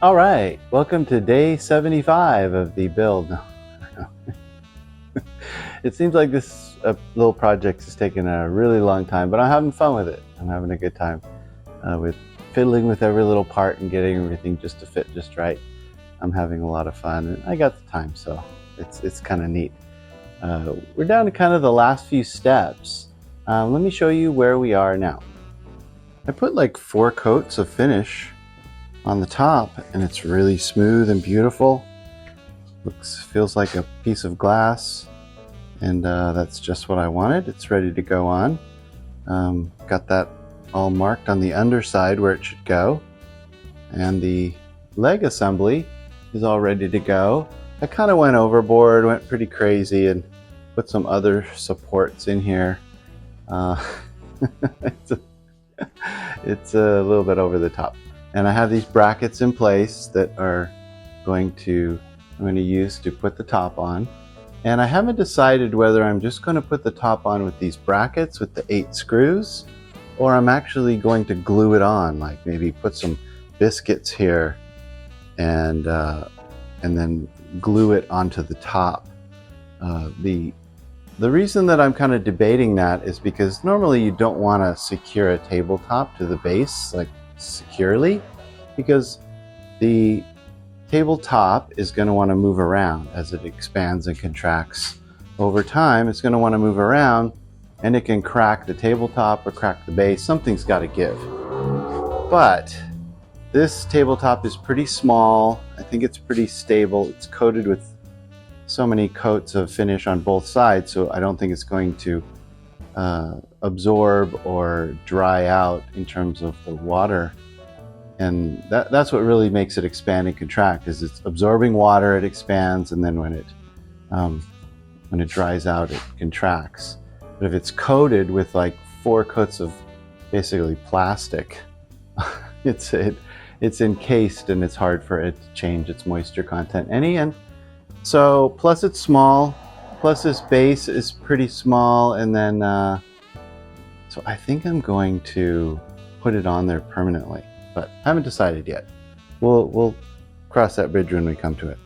All right, welcome to day 75 of the build. It seems like this little project is taking a really long time, but I'm having fun with it. I'm having a good time with fiddling with every little part and getting everything just to fit just right. I'm having a lot of fun, and I got the time, so it's kind of neat. We're down to kind of the last few steps. Let me show you where we are now. I put like 4 coats of finish on the top, and it's really smooth and beautiful. Feels like a piece of glass, and that's just what I wanted. It's ready to go on. Got that all marked on the underside where it should go, and the leg assembly is all ready to go. I kind of went overboard, went pretty crazy, and put some other supports in here. it's, a, it's a little bit over the top. And I have these brackets in place that I'm going to use to put the top on. And I haven't decided whether I'm just going to put the top on with these brackets with the 8 screws, or I'm actually going to glue it on, like maybe put some biscuits here and then glue it onto the top. The reason that I'm kind of debating that is because normally you don't want to secure a tabletop to the base like securely, because the tabletop is going to want to move around as it expands and contracts over time. It's going to want to move around, and it can crack the tabletop or crack the base. Something's got to give. But this tabletop is pretty small. I think it's pretty stable. It's coated with so many coats of finish on both sides, so I don't think it's going to absorb or dry out in terms of the water. And that's what really makes it expand and contract, is it's absorbing water, it expands, and then when it dries out, it contracts. But if it's coated with like 4 coats of basically plastic, it's encased, and it's hard for it to change its moisture content any. And so plus it's small, plus this base is pretty small, and then so I think I'm going to put it on there permanently, but I haven't decided yet. We'll cross that bridge when we come to it.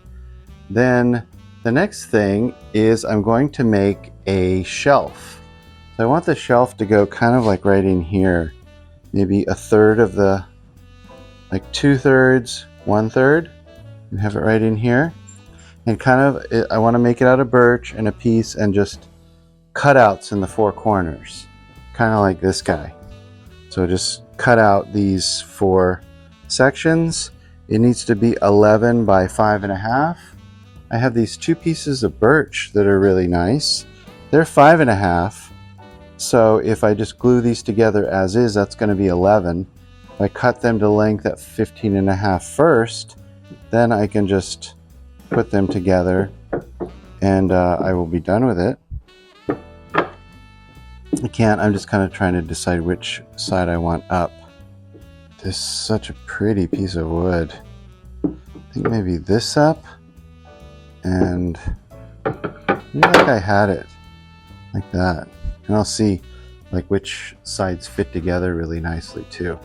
Then the next thing is I'm going to make a shelf. So I want the shelf to go kind of like right in here, maybe a third of the, like 2/3, 1/3, and have it right in here. And kind of, I want to make it out of birch and a piece, and just cutouts in the 4 corners, kind of like this guy. So just cut out these 4 sections. It needs to be 11 by 5.5. I have these 2 pieces of birch that are really nice. They're 5.5. So if I just glue these together as is, that's going to be 11. If I cut them to length at 15.5 first, then I can just put them together, and I will be done with it. I'm just kind of trying to decide which side I want up. This is such a pretty piece of wood. I think maybe this up, and maybe like I had it like that. And I'll see like which sides fit together really nicely too.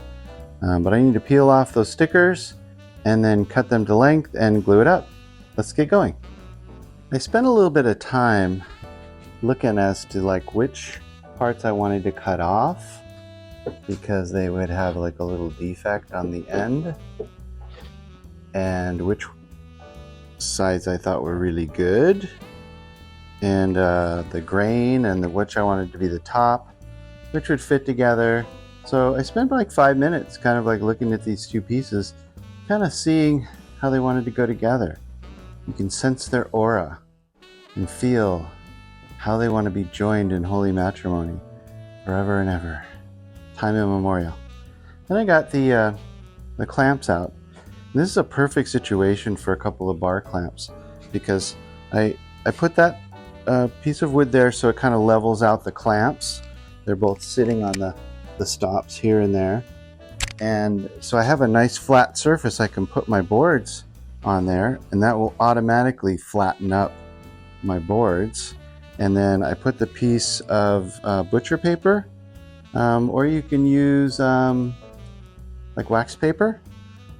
But I need to peel off those stickers and then cut them to length and glue it up. Let's get going. I spent a little bit of time looking as to like which parts I wanted to cut off, because they would have like a little defect on the end, and which sides I thought were really good, and the grain and which I wanted to be the top, which would fit together. So I spent like 5 minutes kind of like looking at these 2 pieces, kind of seeing how they wanted to go together. You can sense their aura and feel how they want to be joined in holy matrimony forever and ever, time immemorial. Then I got the clamps out. And this is a perfect situation for a couple of bar clamps, because I put that piece of wood there so it kind of levels out the clamps. They're both sitting on the stops here and there. And so I have a nice flat surface I can put my boards on there, and that will automatically flatten up my boards. And then I put the piece of butcher paper, or you can use like wax paper,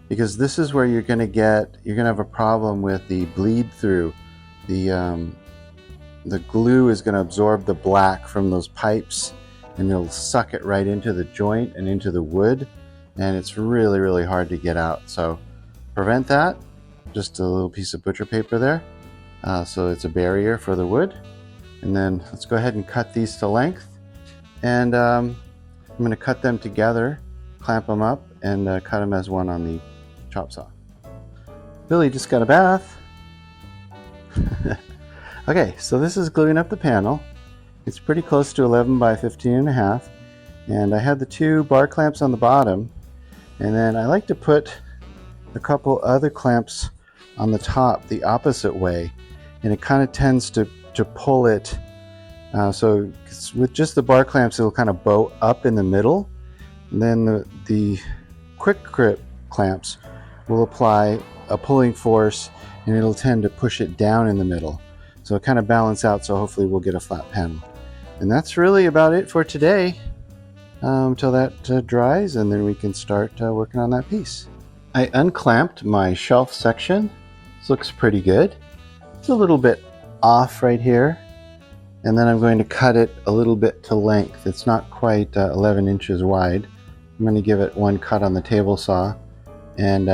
because this is where you're going to have a problem with the bleed through. The glue is going to absorb the black from those pipes, and it'll suck it right into the joint and into the wood, and it's really, really hard to get out. So prevent that, just a little piece of butcher paper there, so it's a barrier for the wood. And then let's go ahead and cut these to length, and I'm going to cut them together, clamp them up, and cut them as one on the chop saw. Billy just got a bath. Okay, so this is gluing up the panel. It's pretty close to 11 by 15.5, and I had the 2 bar clamps on the bottom, and then I like to put a couple other clamps on the top the opposite way, and it kind of tends to pull it. So with just the bar clamps, it'll kind of bow up in the middle, and then the quick grip clamps will apply a pulling force, and it'll tend to push it down in the middle. So it kind of balance out, so hopefully we'll get a flat panel. And that's really about it for today, until that dries, and then we can start working on that piece. I unclamped my shelf section. This looks pretty good. It's a little bit off right here, and then I'm going to cut it a little bit to length. It's not quite 11 inches wide. I'm going to give it one cut on the table saw, and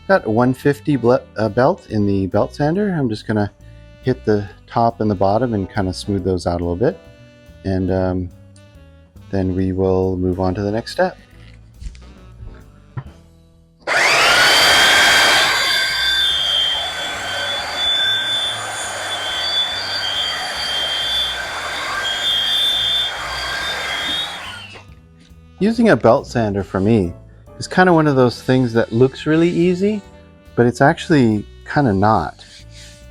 got a 150 belt in the belt sander. I'm just going to hit the top and the bottom and kind of smooth those out a little bit, and then we will move on to the next step. Using a belt sander for me is kind of one of those things that looks really easy, but it's actually kind of not.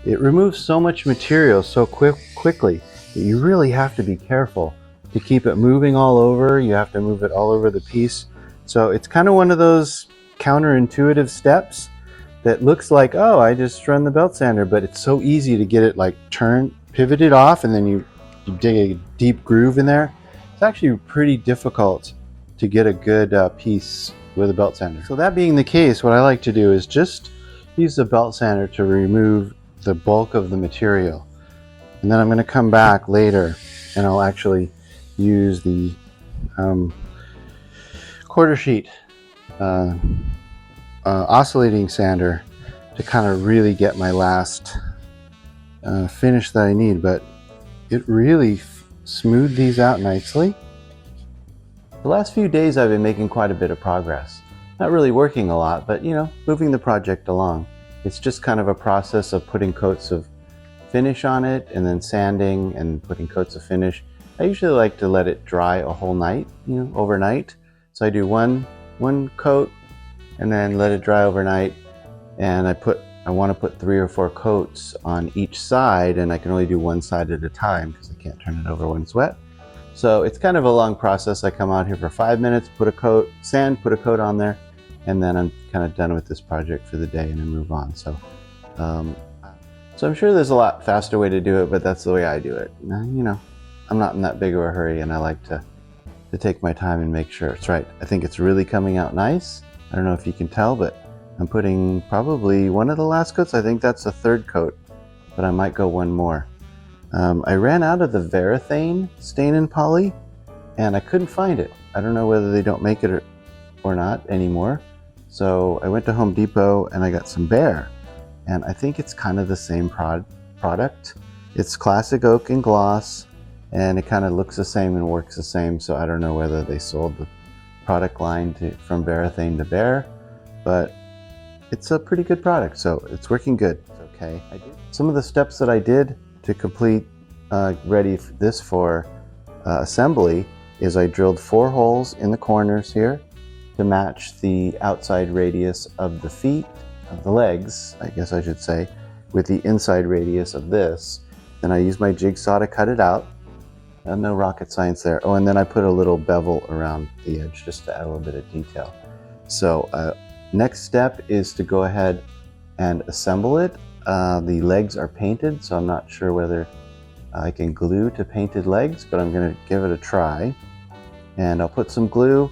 It removes so much material so quickly that you really have to be careful to keep it moving all over. You have to move it all over the piece. So it's kind of one of those counterintuitive steps that looks like, oh, I just run the belt sander, but it's so easy to get it like pivoted off, and then you dig a deep groove in there. It's actually pretty difficult to get a good piece with a belt sander. So that being the case, what I like to do is just use the belt sander to remove the bulk of the material, and then I'm going to come back later and I'll actually use the quarter sheet oscillating sander to kind of really get my last finish that I need, but it really smoothed these out nicely. The last few days I've been making quite a bit of progress. Not really working a lot, but moving the project along. It's just kind of a process of putting coats of finish on it, and then sanding and putting coats of finish. I usually like to let it dry a whole night, overnight. So I do one coat and then let it dry overnight, and I want to put 3 or 4 coats on each side, and I can only do one side at a time because I can't turn it over when it's wet. So it's kind of a long process. I come out here for 5 minutes, put a coat on there, and then I'm kind of done with this project for the day, and I move on. So I'm sure there's a lot faster way to do it, but that's the way I do it. I'm not in that big of a hurry, and I like to take my time and make sure it's right. I think it's really coming out nice. I don't know if you can tell, but I'm putting probably one of the last coats. I think that's the 3rd coat, but I might go one more. I ran out of the Varathane stain and poly, and I couldn't find it. I don't know whether they don't make it or not anymore. So I went to Home Depot and I got some Behr, and I think it's kind of the same product. It's classic oak and gloss, and it kind of looks the same and works the same. So I don't know whether they sold the product line from Varathane to Behr, but it's a pretty good product, so it's working good. It's okay. Some of the steps that I did to complete ready this for assembly is I drilled 4 holes in the corners here to match the outside radius of the feet, of the legs, I guess I should say, with the inside radius of this. Then I used my jigsaw to cut it out. No rocket science there. Oh, and then I put a little bevel around the edge just to add a little bit of detail. So next step is to go ahead and assemble it. The legs are painted, so I'm not sure whether I can glue to painted legs, but I'm going to give it a try. And I'll put some glue,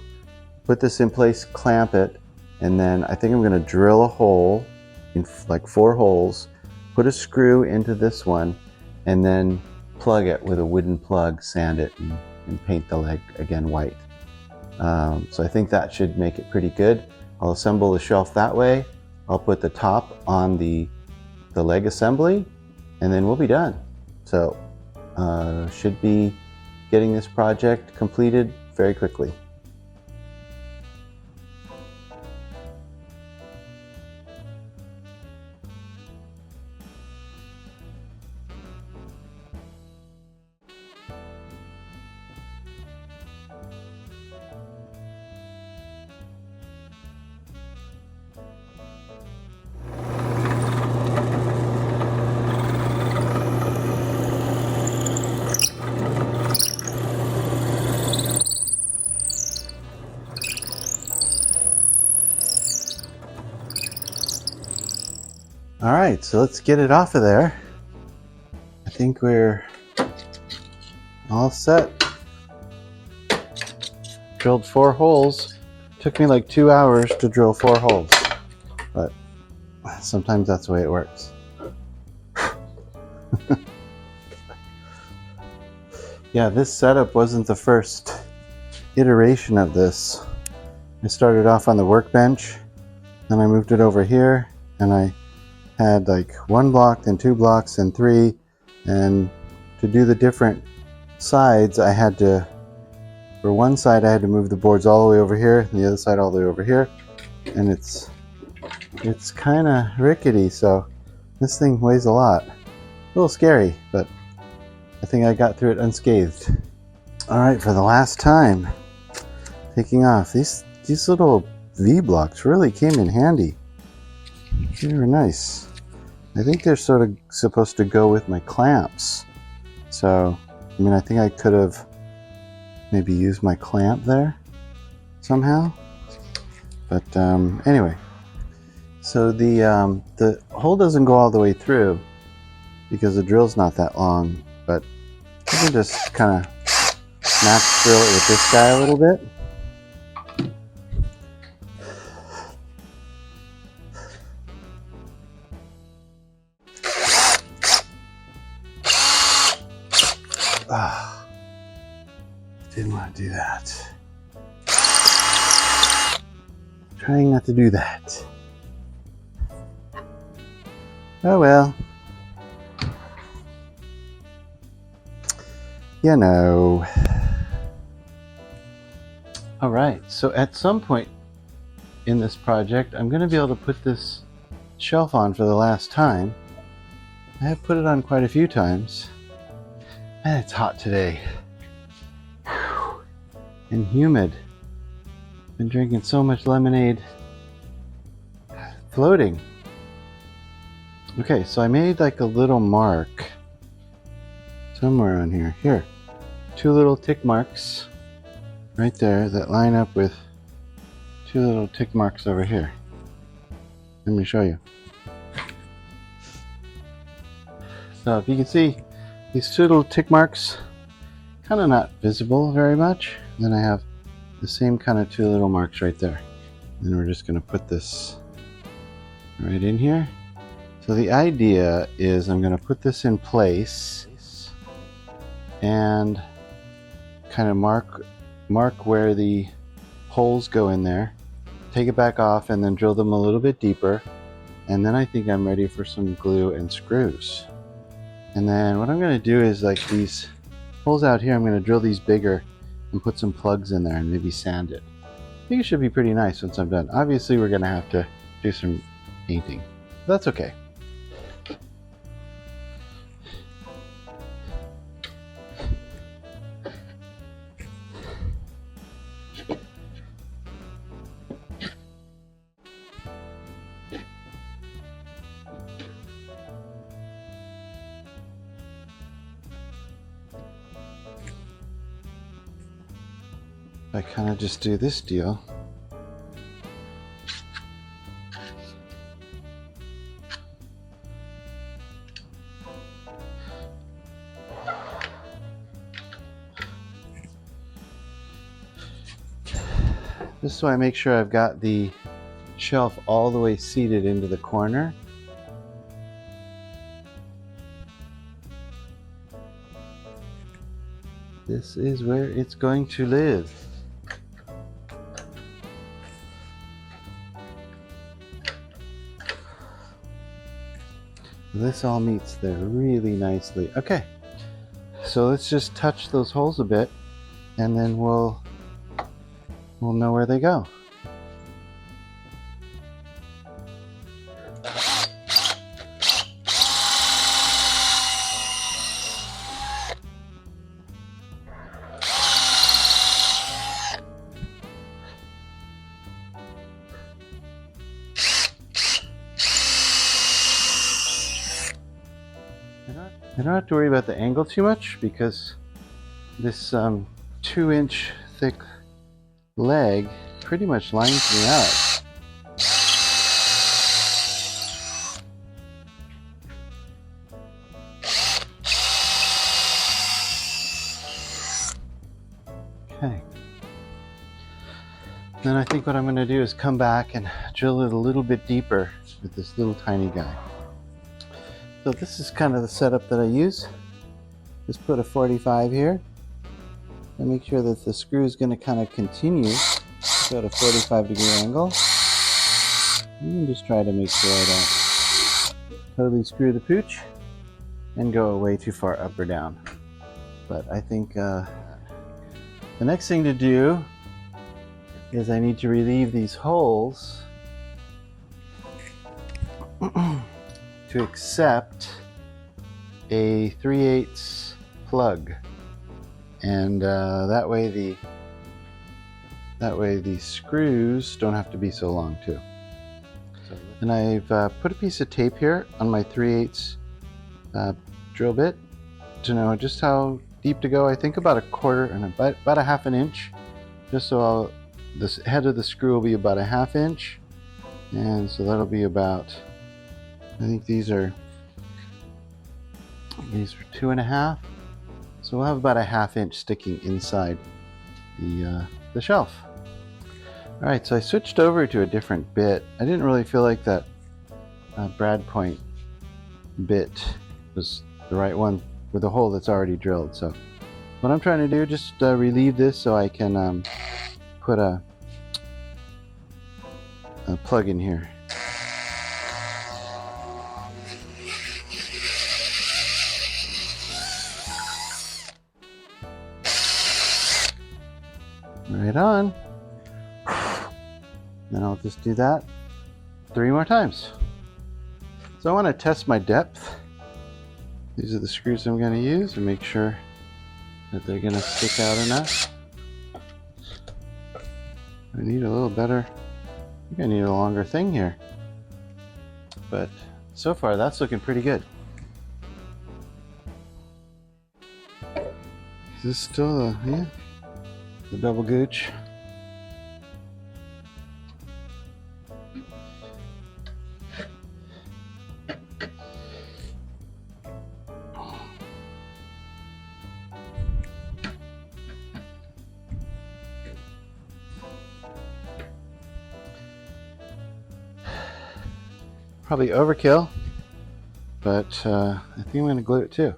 put this in place, clamp it, And then I think I'm going to drill a hole in like 4 holes, put a screw into this one, and then plug it with a wooden plug, sand it, and paint the leg again white. So I think that should make it pretty good. I'll assemble the shelf that way. I'll put the top on the leg assembly, and then we'll be done. So should be getting this project completed very quickly. All right, so let's get it off of there. I think we're all set. Drilled 4 holes. Took me like 2 hours to drill 4 holes, but sometimes that's the way it works. Yeah, this setup wasn't the first iteration of this. I started off on the workbench, then I moved it over here, and I had like 1 block, then 2 blocks, then 3, and to do the different sides I had to, for one side I had to move the boards all the way over here, and the other side all the way over here, and it's kind of rickety, so this thing weighs a lot. A little scary, but I think I got through it unscathed. All right, for the last time, taking off. These little V-blocks really came in handy. They were nice. I think they're sort of supposed to go with my clamps. So, I mean, I think I could have maybe used my clamp there somehow. But anyway, so the hole doesn't go all the way through because the drill's not that long, but you can just kind of snap drill it with this guy a little bit. Didn't want to do that. Trying not to do that. Oh well. You know. All right, so at some point in this project, I'm going to be able to put this shelf on for the last time. I have put it on quite a few times. Man, it's hot today. Whew. And humid. Been drinking so much lemonade. Floating. Okay, so I made like a little mark somewhere on here. Here. 2 little tick marks right there that line up with 2 little tick marks over here. Let me show you. So if you can see, these 2 little tick marks, kind of not visible very much. Then I have the same kind of 2 little marks right there. And we're just going to put this right in here. So the idea is I'm going to put this in place and kind of mark where the holes go in there, take it back off, and then drill them a little bit deeper. And then I think I'm ready for some glue and screws. And then what I'm going to do is, like these holes out here, I'm going to drill these bigger and put some plugs in there and maybe sand it. I think it should be pretty nice once I'm done. Obviously we're going to have to do some painting. That's okay. I kind of just do this deal. Just so I make sure I've got the shelf all the way seated into the corner. This is where it's going to live. This all meets there really nicely. Okay, so let's just touch those holes a bit and then we'll know where they go. I don't have to worry about the angle too much because this 2-inch thick leg pretty much lines me up. Okay. Then I think what I'm going to do is come back and drill it a little bit deeper with this little tiny guy. So this is kind of the setup that I use. Just put a 45 here and make sure that the screw is going to kind of continue at a 45-degree angle. And just try to make sure I don't totally screw the pooch and go way too far up or down. But I think the next thing to do is I need to relieve these holes to accept a 3/8 plug, and that way the screws don't have to be so long too. And I've put a piece of tape here on my 3/8 drill bit to know just how deep to go. I think about a quarter and about a half an inch, just so this head of the screw will be about a ½ inch, and so that'll be about, I think these are 2.5, so we'll have about a ½ inch sticking inside the shelf. All right, so I switched over to a different bit. I didn't really feel like that brad point bit was the right one with a hole that's already drilled. So what I'm trying to do, just relieve this so I can put a plug in here. Right on. Then I'll just do that 3 more times. So I want to test my depth. These are the screws I'm going to use and make sure that they're going to stick out enough. I need a little better, I think I need a longer thing here. But so far that's looking pretty good. Is this still the double gooch? Probably overkill, but I think I'm going to glue it too.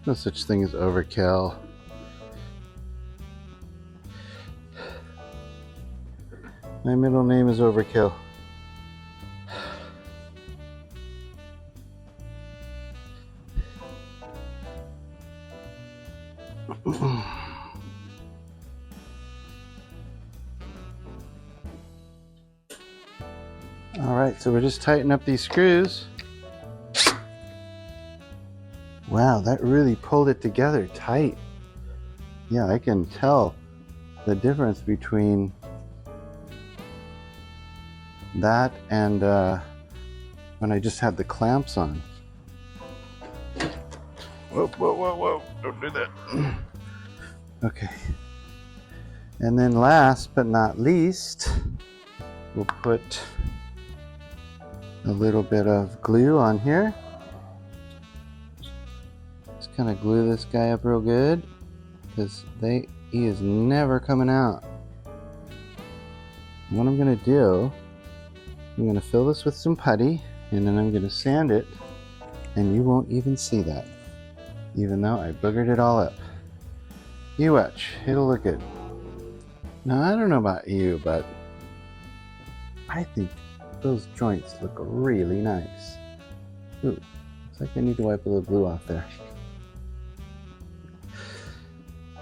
No such thing as overkill. My middle name is Overkill. All right, so we're just tightening up these screws. Wow, that really pulled it together tight. Yeah, I can tell the difference between that and when I just had the clamps on. Whoa, whoa, whoa, whoa, don't do that. Okay. And then last but not least, we'll put a little bit of glue on here. Just kind of glue this guy up real good. because he is never coming out. What I'm gonna do, I'm gonna fill this with some putty, and then I'm gonna sand it, and you won't even see that, even though I boogered it all up. You watch, it'll look good. Now, I don't know about you, but I think those joints look really nice. Ooh, looks like I need to wipe a little glue off there.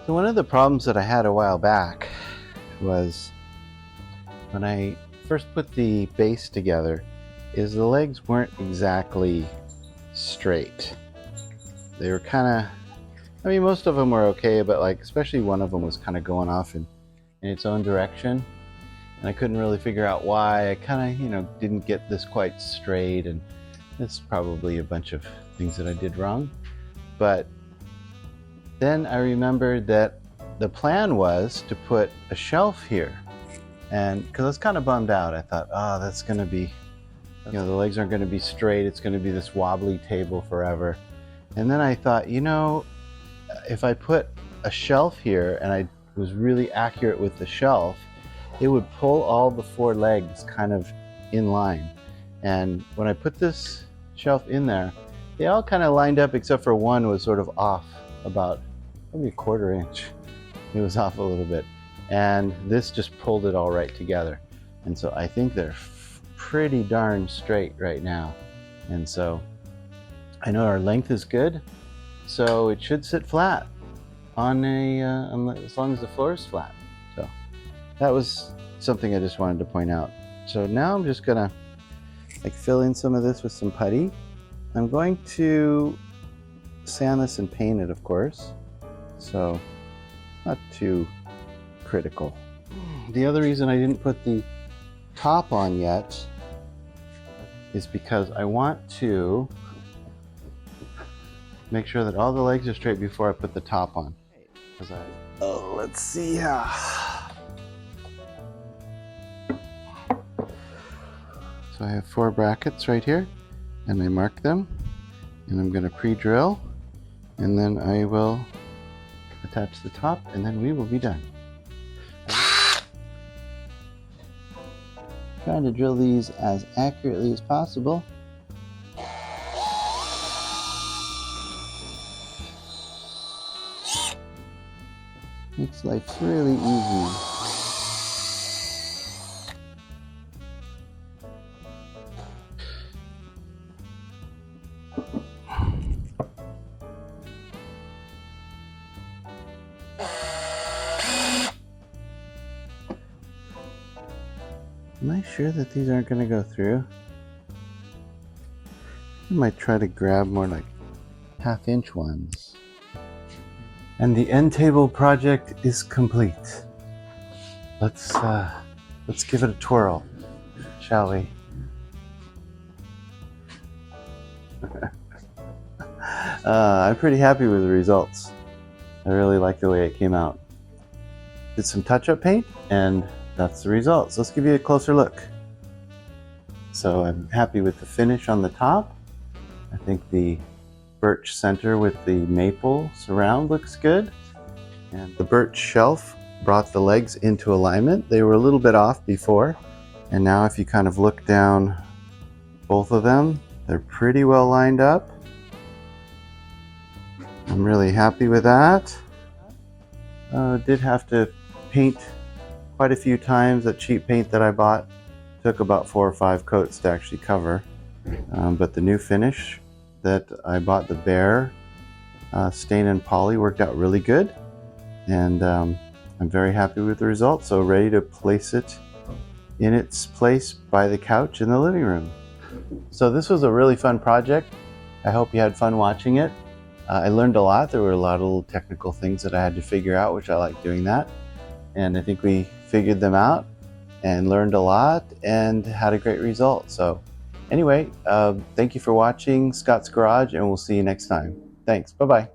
So one of the problems that I had a while back was when I first put the base together is the legs weren't exactly straight. They were kind of, I mean, most of them were okay, but like especially one of them was kind of going off in its own direction, and I couldn't really figure out why. I kind of, didn't get this quite straight, and it's probably a bunch of things that I did wrong. But then I remembered that the plan was to put a shelf here, and because I was kind of bummed out, I thought, oh, that's going to be, the legs aren't going to be straight. It's going to be this wobbly table forever. And then I thought, if I put a shelf here and I was really accurate with the shelf, it would pull all the 4 legs kind of in line. And when I put this shelf in there, they all kind of lined up except for one was sort of off about maybe a 1/4 inch. It was off a little bit. And this just pulled it all right together. And so I think they're pretty darn straight right now. And so I know our length is good, so it should sit flat on as long as the floor is flat. So that was something I just wanted to point out. So now I'm just gonna fill in some of this with some putty. I'm going to sand this and paint it, of course, so not too critical. The other reason I didn't put the top on yet is because I want to make sure that all the legs are straight before I put the top on. Let's see. So I have 4 brackets right here, and I mark them, and I'm going to pre-drill, and then I will attach the top, and then we will be done. Trying to drill these as accurately as possible. Makes life really easy. Am I sure that these aren't going to go through? I might try to grab more like 1/2 inch ones. And the end table project is complete. Let's give it a twirl, shall we? I'm pretty happy with the results. I really like the way it came out. Did some touch-up paint, and that's the results. Let's give you a closer look. So I'm happy with the finish on the top. I think the birch center with the maple surround looks good. And the birch shelf brought the legs into alignment. They were a little bit off before. And now if you kind of look down both of them, they're pretty well lined up. I'm really happy with that. Did have to paint quite a few times. That cheap paint that I bought took about 4 or 5 coats to actually cover. But the new finish that I bought, the Behr Stain and Poly, worked out really good. And I'm very happy with the results. So ready to place it in its place by the couch in the living room. So this was a really fun project. I hope you had fun watching it. I learned a lot. There were a lot of little technical things that I had to figure out, which I like doing that. And I think we figured them out and learned a lot and had a great result. So anyway, thank you for watching Scott's Garage, and we'll see you next time. Thanks. Bye-bye.